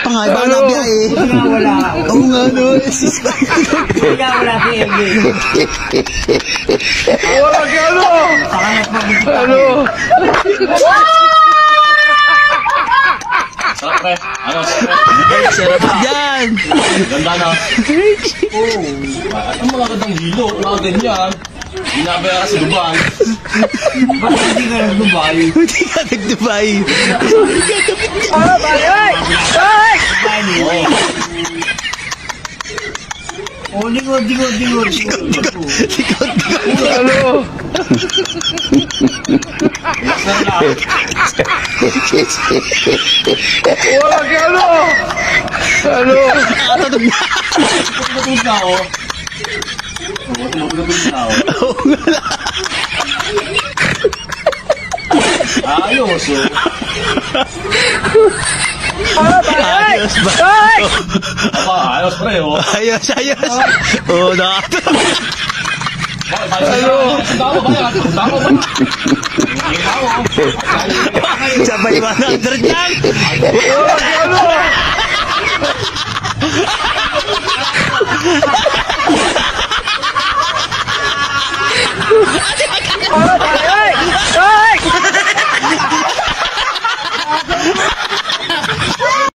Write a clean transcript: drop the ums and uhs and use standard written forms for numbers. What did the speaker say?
pangaiba na biyahe. Wala. Oo nga, no. Wala si Ege. Wala ka, ano? Ano? Sarap pre. Ano? Sarap yan. Ganda na. Oo. Ang mga gandang hilo. Mga ganyan. Binabayaran sa Dubai. Bakit hindi ka nag-Dubai? Hindi ka nag-Dubai. Oh, lingod. Ano? Wala ka, ano? Ano? Nakatutog na. Tumutulog na ako. Tumutulog na ako. Oo nga. Ayos oh. Ayos ba? Aba, ayos pre oh. Ayos. Oo, nakatutog. Ano? Tama ba yan? Tama ba? Sabay 100 lang. Wala ka, ano? Ano?